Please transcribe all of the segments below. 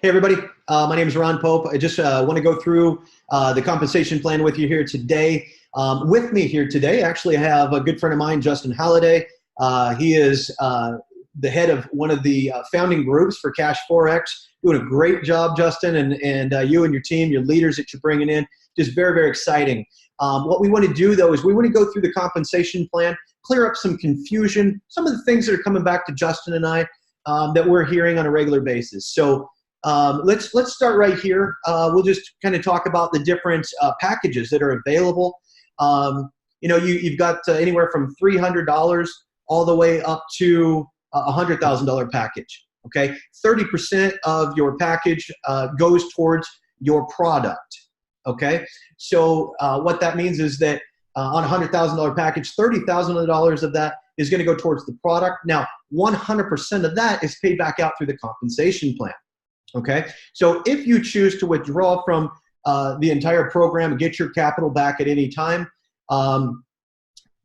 Hey, everybody. My name is Ron Pope. I just want to go through the compensation plan with you here today. With me here today, actually, I have a good friend of mine, Justin Halliday. He is the head of one of the founding groups for Cash Forex. Doing a great job, Justin, and you and your team, your leaders that you're bringing in. Just very, very exciting. What we want to do, though, is we want to go through the compensation plan, clear up some confusion, some of the things that are coming back to Justin and I that we're hearing on a regular basis. So let's start right here. We'll just kind of talk about the different packages that are available. You've got anywhere from $300 all the way up to a $100,000 package. Okay, 30% of your package goes towards your product. Okay, so what that means is that on a $100,000 package, $30,000 of that is going to go towards the product. Now, 100% of that is paid back out through the compensation plan. Okay, so if you choose to withdraw from the entire program and get your capital back at any time,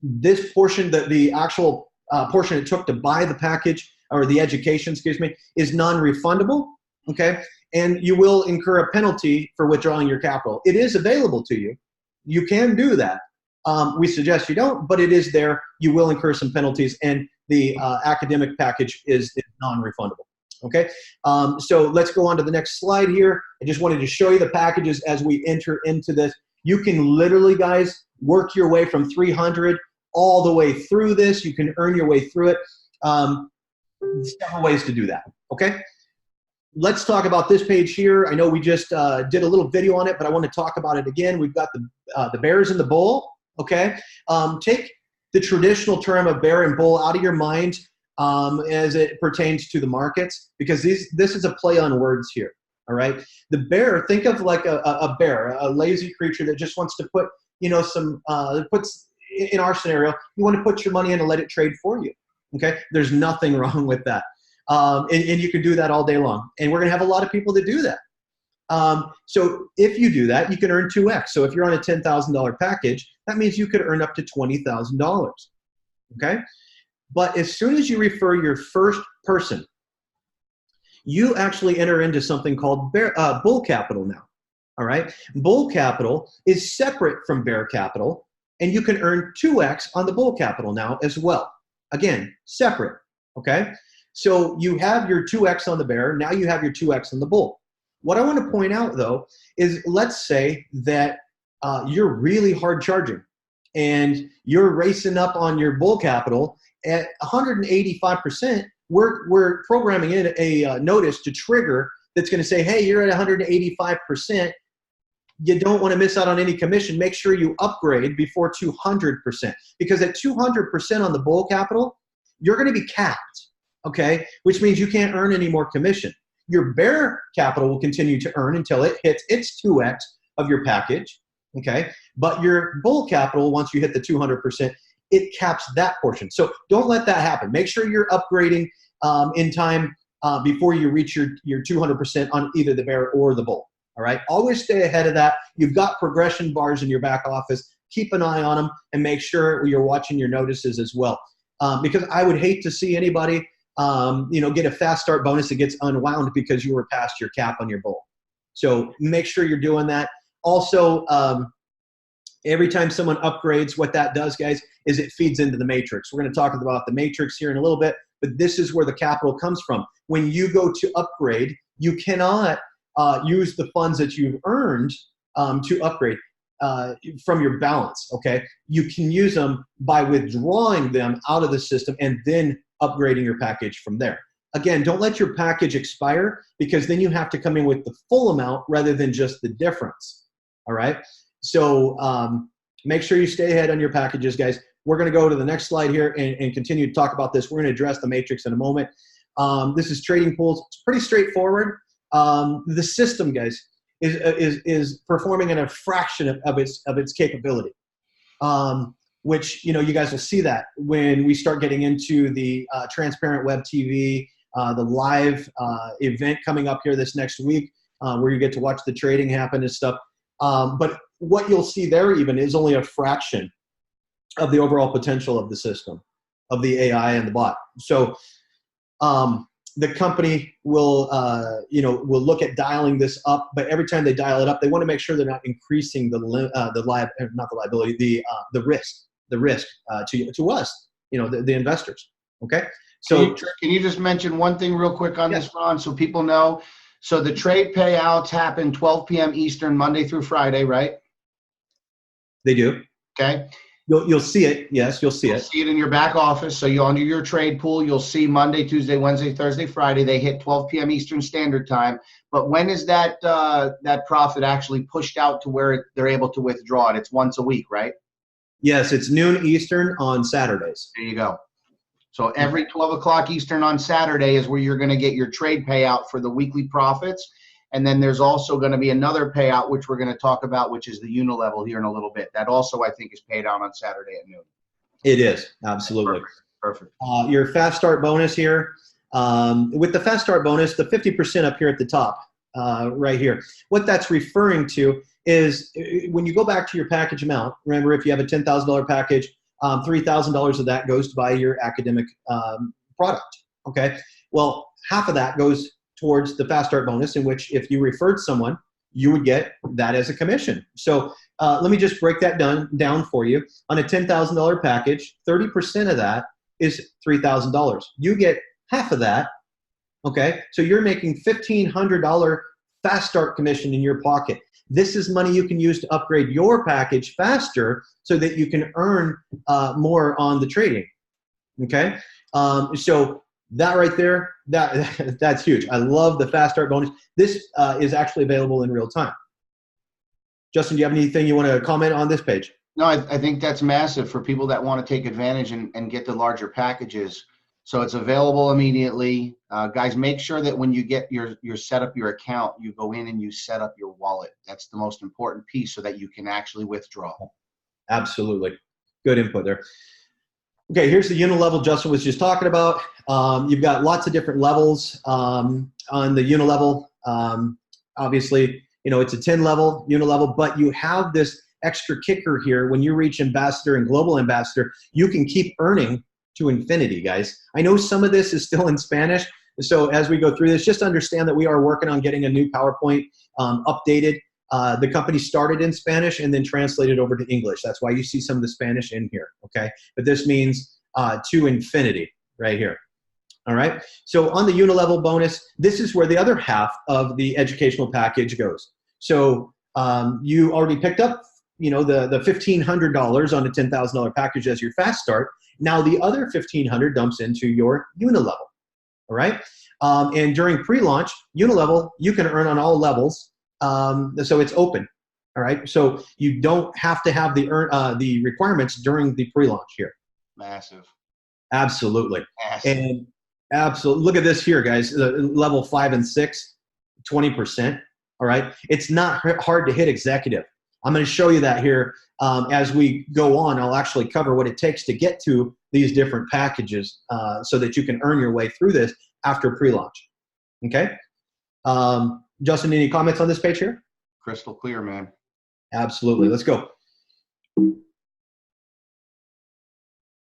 this portion, the actual portion it took to buy the package or the education, excuse me, is non-refundable. Okay, and you will incur a penalty for withdrawing your capital. It is available to you. You can do that. We suggest you don't, but it is there. You will incur some penalties, and the academic package is non-refundable. Okay, so let's go on to the next slide here. I just wanted to show you the packages as we enter into this. You can literally, guys, work your way from 300 all the way through this. You can earn your way through it. Several ways to do that. Okay, let's talk about this page here. I know we just did a little video on it, but I want to talk about it again. We've got the bears and the bull. Okay, take the traditional term of bear and bull out of your mind as it pertains to the markets, because this is a play on words here. All right, the bear, think of like a bear, a lazy creature that just wants to put, puts in our scenario, you want to put your money in and let it trade for you. Okay, there's nothing wrong with that, and you can do that all day long, and we're gonna have a lot of people that do that. So if you do that, you can earn 2x. So if you're on a $10,000 package, that means you could earn up to $20,000. Okay, but as soon as you refer your first person, you actually enter into something called bull capital now. All right, bull capital is separate from bear capital, and you can earn 2x on the bull capital now as well. Again, separate. Okay, so you have your 2x on the bear, now you have your 2x on the bull. What I want to point out, though, is let's say that you're really hard charging and you're racing up on your bull capital at 185%. We're programming in a notice to trigger that's going to say, hey, you're at 185%. You don't want to miss out on any commission. Make sure you upgrade before 200%, because at 200% on the bull capital, you're going to be capped, okay, which means you can't earn any more commission. Your bear capital will continue to earn until it hits its 2x of your package, okay? But your bull capital, once you hit the 200%, it caps that portion. So don't let that happen. Make sure you're upgrading in time before you reach your 200% on either the bear or the bull, all right? Always stay ahead of that. You've got progression bars in your back office. Keep an eye on them and make sure you're watching your notices as well. Because I would hate to see anybody get a fast start bonus that gets unwound because you were past your cap on your bull. So make sure you're doing that. Also, every time someone upgrades, what that does, guys, is it feeds into the matrix. We're going to talk about the matrix here in a little bit, but this is where the capital comes from. When you go to upgrade, you cannot use the funds that you've earned to upgrade from your balance, okay? You can use them by withdrawing them out of the system and then upgrading your package from there. Again, don't let your package expire, because then you have to come in with the full amount rather than just the difference, all right? So make sure you stay ahead on your packages, guys. We're going to go to the next slide here and continue to talk about this. We're going to address the matrix in a moment. This is trading pools. It's pretty straightforward. The system, guys, is performing at a fraction of its capability. Which, you guys will see that when we start getting into the transparent web TV, the live event coming up here this next week, where you get to watch the trading happen and stuff. But what you'll see there even is only a fraction of the overall potential of the system, of the AI and the bot. So the company will, will look at dialing this up, but every time they dial it up, they want to make sure they're not increasing not the liability, the risk to us, the investors. Okay. So can you just mention one thing real quick on this, Ron, so people know? So the trade payouts happen 12 p.m. Eastern, Monday through Friday, right? They do. Okay. You'll see it. Yes, you'll see it. See it in your back office. So you under your trade pool, you'll see Monday, Tuesday, Wednesday, Thursday, Friday. They hit 12 p.m. Eastern Standard Time. But when is that profit actually pushed out to where they're able to withdraw it? It's once a week, right? Yes, it's noon Eastern on Saturdays. There you go. So every 12 o'clock Eastern on Saturday is where you're going to get your trade payout for the weekly profits. And then there's also going to be another payout, which we're going to talk about, which is the unilevel here in a little bit. That also, I think, is paid out on Saturday at noon. It is. Absolutely. Perfect. Your fast start bonus here. With the fast start bonus, the 50% up here at the top, right here, what that's referring to is when you go back to your package amount, remember, if you have a $10,000 package, $3,000 of that goes to buy your academic product. Okay. Well, half of that goes towards the fast start bonus, in which if you referred someone, you would get that as a commission. So let me just break that down for you. On a $10,000 package, 30% of that is $3,000. You get half of that. Okay. So you're making $1,500 fast start commission in your pocket. This is money you can use to upgrade your package faster so that you can earn more on the trading. Okay. So that right there, that's huge. I love the fast start bonus. This is actually available in real time. Justin, do you have anything you want to comment on this page? No, I think that's massive for people that want to take advantage and get the larger packages. So it's available immediately. Guys, make sure that when you get your set up your account, you go in and you set up your wallet. That's the most important piece so that you can actually withdraw. Absolutely. Good input there. Okay, here's the unilevel Justin was just talking about. You've got lots of different levels on the unilevel. Obviously, it's a 10 level unilevel, but you have this extra kicker here. When you reach ambassador and global ambassador, you can keep earning to infinity, guys. I know some of this is still in Spanish, so as we go through this, just understand that we are working on getting a new PowerPoint updated. The company started in Spanish and then translated over to English. That's why you see some of the Spanish in here, okay? But this means to infinity right here, all right? So on the unilevel bonus, this is where the other half of the educational package goes. So you already picked up, the $1,500 on a $10,000 package as your fast start. Now the other $1,500 dumps into your unilevel, all right? And during pre-launch, unilevel, you can earn on all levels. So it's open, all right? So you don't have to have the requirements during the pre-launch here. Massive. Absolutely. Massive. And absolutely, look at this here, guys. Level 5 and 6, 20%, all right? It's not hard to hit executive. I'm going to show you that here as we go on. I'll actually cover what it takes to get to these different packages so that you can earn your way through this after pre-launch, okay? Justin, any comments on this page here? Crystal clear, man. Absolutely. Let's go.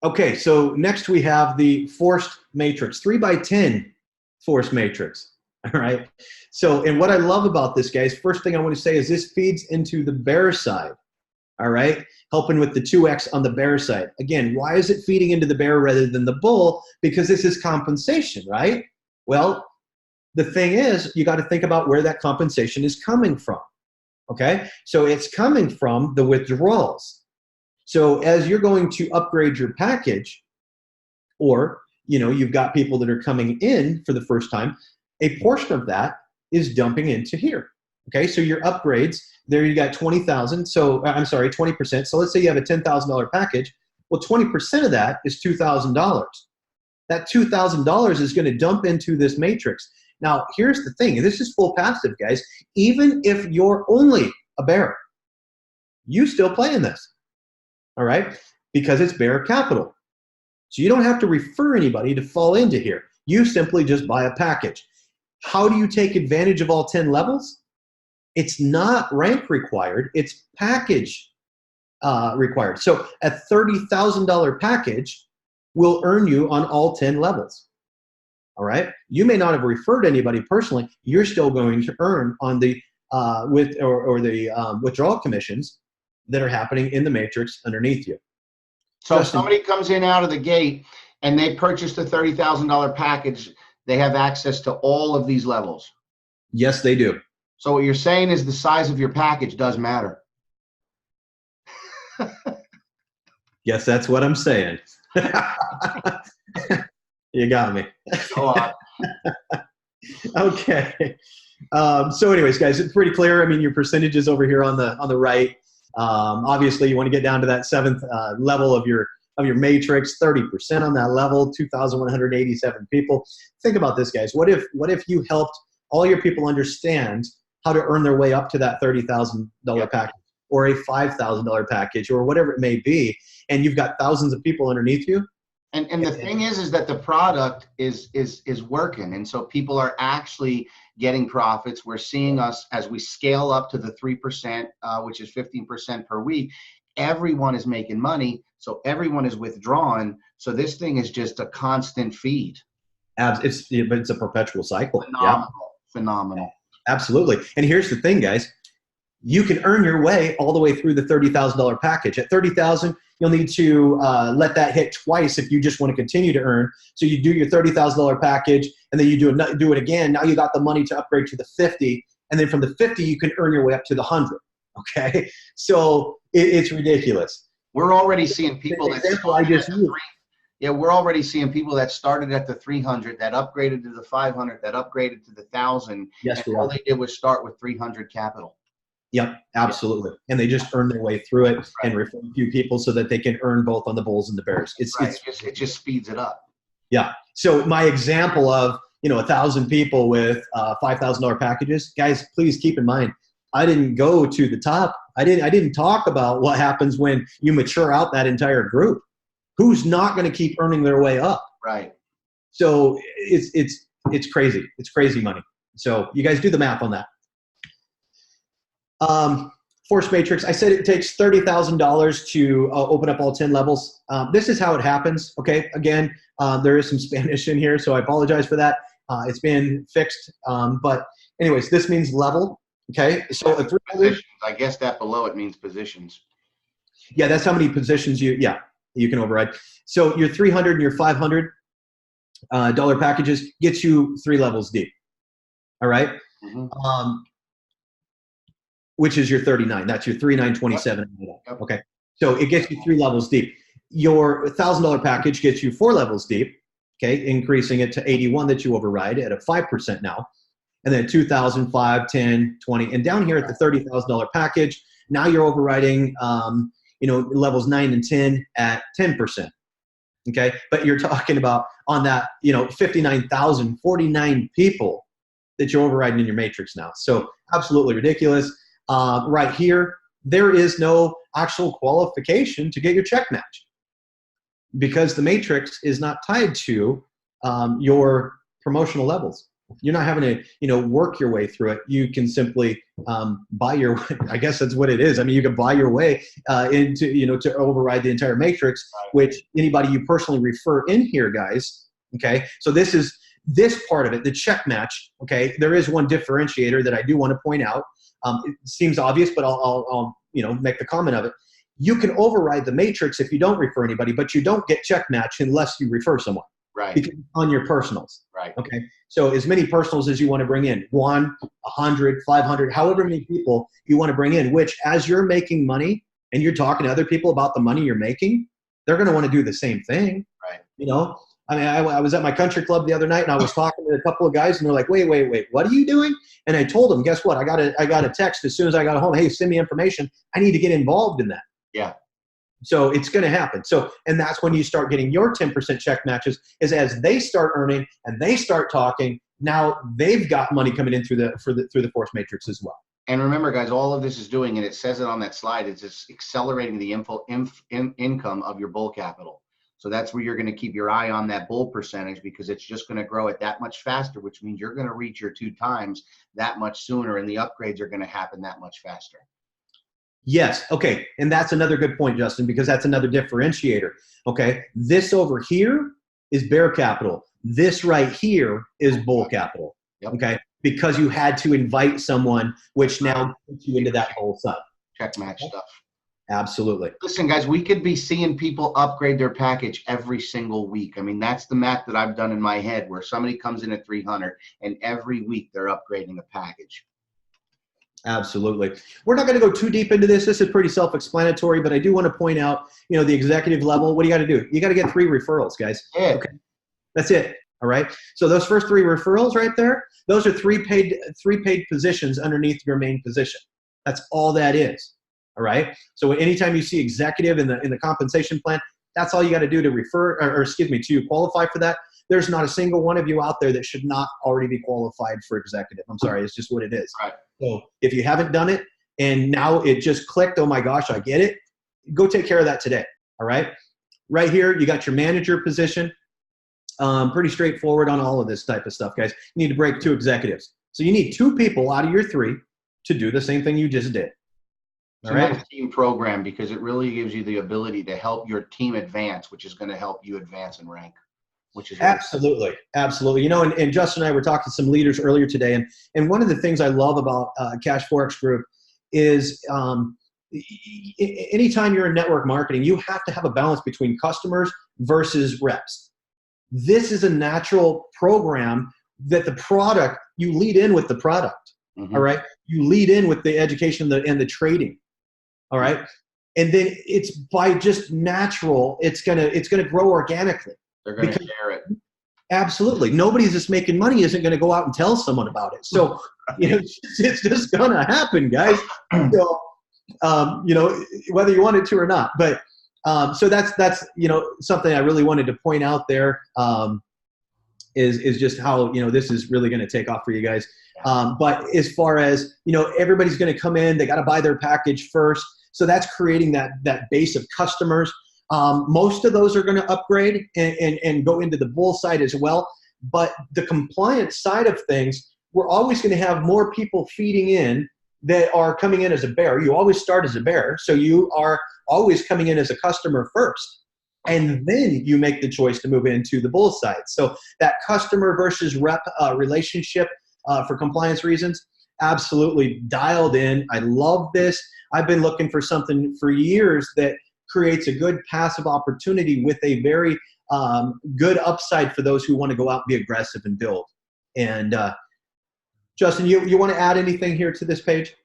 Okay, so next we have the forced matrix, 3x10 forced matrix. All right. So, and what I love about this, guys, first thing I want to say is this feeds into the bear side. All right. Helping with the 2x on the bear side. Again, why is it feeding into the bear rather than the bull? Because this is compensation, right? Well, the thing is, you got to think about where that compensation is coming from. Okay. So it's coming from the withdrawals. So as you're going to upgrade your package, or, you've got people that are coming in for the first time, a portion of that is dumping into here. Okay, so your upgrades, there you got 20,000. So I'm sorry, 20%. So let's say you have a $10,000 package. Well, 20% of that is $2,000. That $2,000 is going to dump into this matrix. Now, here's the thing, and this is full passive, guys. Even if you're only a bear, you still play in this, all right? Because it's bear capital. So you don't have to refer anybody to fall into here. You simply just buy a package. How do you take advantage of all 10 levels? It's not rank required, it's package required. So a $30,000 package will earn you on all 10 levels. All right. You may not have referred anybody personally. You're still going to earn on the withdrawal commissions that are happening in the matrix underneath you. So Justin, if somebody comes in out of the gate and they purchased a $30,000 package, they have access to all of these levels. yes, they do. So what you're saying is the size of your package does matter. Yes, that's what I'm saying. You got me. Go on. Okay. So anyways, guys, it's pretty clear. I mean, your percentages over here on the right. Obviously, you want to get down to that seventh level of your matrix, 30% on that level, 2,187 people. Think about this, guys. What if you helped all your people understand how to earn their way up to that $30,000 package, or a $5,000 package, or whatever it may be, and you've got thousands of people underneath you? And the thing is that the product is working, and so people are actually getting profits. We're seeing us as we scale up to the 3%, which is 15% per week. Everyone is making money, so everyone is withdrawn. So this thing is just a constant feed. But it's a perpetual cycle. Phenomenal, phenomenal. Absolutely. And here's the thing, guys. You can earn your way all the way through the $30,000 package. At $30,000, you'll need to let that hit twice if you just want to continue to earn. So you do your $30,000 package, and then you do it again. Now you got the money to upgrade to the 50, and then from the 50, you can earn your way up to the 100. Okay, so it's ridiculous. We're already seeing people that we're already seeing people that started at the 300, that upgraded to the 500, that upgraded to the 1,000. Yes, and all they did was start with 300 capital. Yep, absolutely. Yeah. And they just earn their way through it and refer a few people so that they can earn both on the bulls and the bears. It just speeds it up. Yeah. So my example of 1,000 people with $5,000 packages, guys, please keep in mind, I didn't go to the top. I didn't talk about what happens when you mature out that entire group. Who's not going to keep earning their way up? Right. So it's crazy. It's crazy money. So you guys do the math on that. Force matrix. I said it takes $30,000 to open up all 10 levels. This is how it happens. Okay. Again, there is some Spanish in here, so I apologize for that. It's been fixed. But anyways, this means level. Okay. So a 300. I guess that below it means positions. Yeah, that's how many positions you can override. So your 300 and your $500 dollar packages gets you 3 levels deep. All right. Mm-hmm. Which is your 39. That's your 3927. Yep. Okay. So it gets you 3 levels deep. Your $1,000 package gets you 4 levels deep. Okay. Increasing it to 81 that you override at a 5% now. And then 2,000, 5, 10, 20. And down here at the $30,000 package, now you're overriding, levels 9 and 10 at 10%. Okay. But you're talking about on that, 49 people that you're overriding in your matrix now. So absolutely ridiculous. Right here, there is no actual qualification to get your check match because the matrix is not tied to your promotional levels. You're not having to, work your way through it. You can simply buy your way. I guess that's what it is. I mean, you can buy your way into, to override the entire matrix, which anybody you personally refer in here, guys. Okay. So this is this part of it, the check match. Okay. There is one differentiator that I do want to point out. It seems obvious, but I'll make the comment of it. You can override the matrix if you don't refer anybody, but you don't get check match unless you refer someone. Right. Because on your personals. Right. Okay. So as many personals as you want to bring in, 1, 100, 500, however many people you want to bring in, which as you're making money and you're talking to other people about the money you're making, they're going to want to do the same thing. Right. I mean, I was at my country club the other night and I was talking to a couple of guys and they're like, wait, what are you doing? And I told them, guess what? I got a text as soon as I got home. Hey, send me information. I need to get involved in that. Yeah. So it's going to happen. So, and that's when you start getting your 10% check matches is as they start earning and they start talking, now they've got money coming in through the force matrix as well. And remember, guys, all of this is doing, and it says it on that slide, it's just accelerating the income of your bull capital. So that's where you're going to keep your eye on that bull percentage because it's just going to grow it that much faster, which means you're going to reach your 2 times that much sooner, and the upgrades are going to happen that much faster. Yes. Okay. And that's another good point, Justin, because that's another differentiator. Okay. This over here is bear capital. This right here is bull capital. Yep. Okay. Because you had to invite someone, which now puts you into that whole side. Check match stuff. Absolutely. Listen, guys, we could be seeing people upgrade their package every single week. I mean, that's the math that I've done in my head, where somebody comes in at 300 and every week they're upgrading a package. Absolutely. We're not going to go too deep into this. This is pretty self-explanatory, but I do want to point out, you know, the executive level. What do you got to do? You got to get 3 referrals, guys. Yeah. Okay. That's it. All right. So those first 3 referrals right there, those are 3 paid positions underneath your main position. That's all that is. All right. So anytime you see executive in the compensation plan, that's all you got to do to refer, or excuse me, to qualify for that. There's not a single one of you out there that should not already be qualified for executive. I'm sorry. It's just what it is. Right. So if you haven't done it and now it just clicked, oh my gosh, I get it. Go take care of that today. All right. Right here, you got your manager position. Pretty straightforward on all of this type of stuff, guys. You need to break 2 executives. So you need 2 people out of your 3 to do the same thing you just did. It's a nice team program because it really gives you the ability to help your team advance, which is going to help you advance in rank, which is absolutely, absolutely. You know, and Justin and I were talking to some leaders earlier today, and one of the things I love about Cash Forex Group is anytime you're in network marketing, you have to have a balance between customers versus reps. This is a natural program that the product, you lead in with the product, all right? You lead in with the education and the trading, all right? And then it's by just natural, it's gonna grow organically. They're going to share it. Absolutely. Nobody that's making money isn't going to go out and tell someone about it. So, you know, it's just going to happen, guys. So, you know, whether you want it to or not. But so that's, you know, something I really wanted to point out there is just how, you know, this is really going to take off for you guys. But as far as, you know, everybody's going to come in, they got to buy their package first. So that's creating that base of customers. Most of those are going to upgrade and go into the bull side as well. But the compliance side of things, we're always going to have more people feeding in that are coming in as a bear. You always start as a bear. So you are always coming in as a customer first. And then you make the choice to move into the bull side. So that customer versus rep relationship for compliance reasons, absolutely dialed in. I love this. I've been looking for something for years that creates a good passive opportunity with a very good upside for those who want to go out and be aggressive and build. And Justin, you want to add anything here to this page?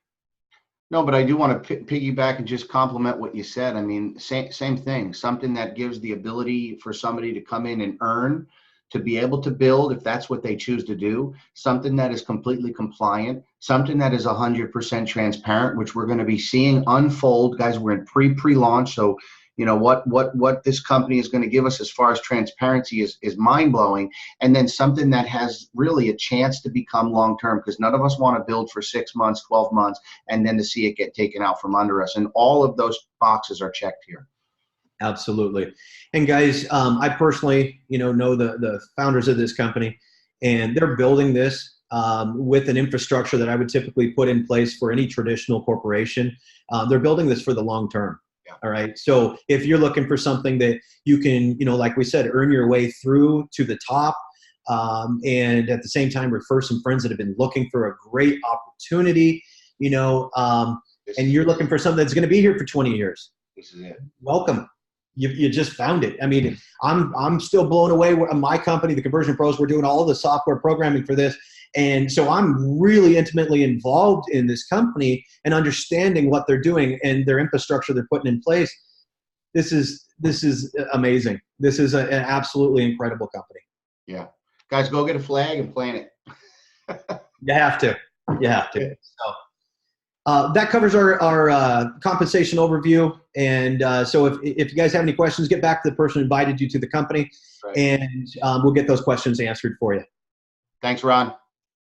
No, but I do want to piggyback and just compliment what you said. I mean, same thing, something that gives the ability for somebody to come in and earn, to be able to build if that's what they choose to do, something that is completely compliant, something that is 100% transparent, which we're going to be seeing unfold. Guys, we're in pre-launch, so you know what this company is going to give us as far as transparency is mind-blowing. And then something that has really a chance to become long-term, because none of us want to build for 6 months, 12 months, and then to see it get taken out from under us. And all of those boxes are checked here. Absolutely. And guys, I personally, you know the founders of this company, and they're building this with an infrastructure that I would typically put in place for any traditional corporation. They're building this for the long term. Yeah. All right. So if you're looking for something that you can, you know, like we said, earn your way through to the top, and at the same time refer some friends that have been looking for a great opportunity, you know, and you're looking for something that's going to be here for 20 years. This is it. Welcome. You just found it. I mean, I'm still blown away. My company, the Conversion Pros, we're doing all the software programming for this. And so I'm really intimately involved in this company and understanding what they're doing and their infrastructure they're putting in place. This is amazing. This is an absolutely incredible company. Yeah. Guys, go get a flag and plant it. You have to. You have to. So that covers our compensation overview. And so if you guys have any questions, get back to the person who invited you to the company, right, and we'll get those questions answered for you. Thanks, Ron.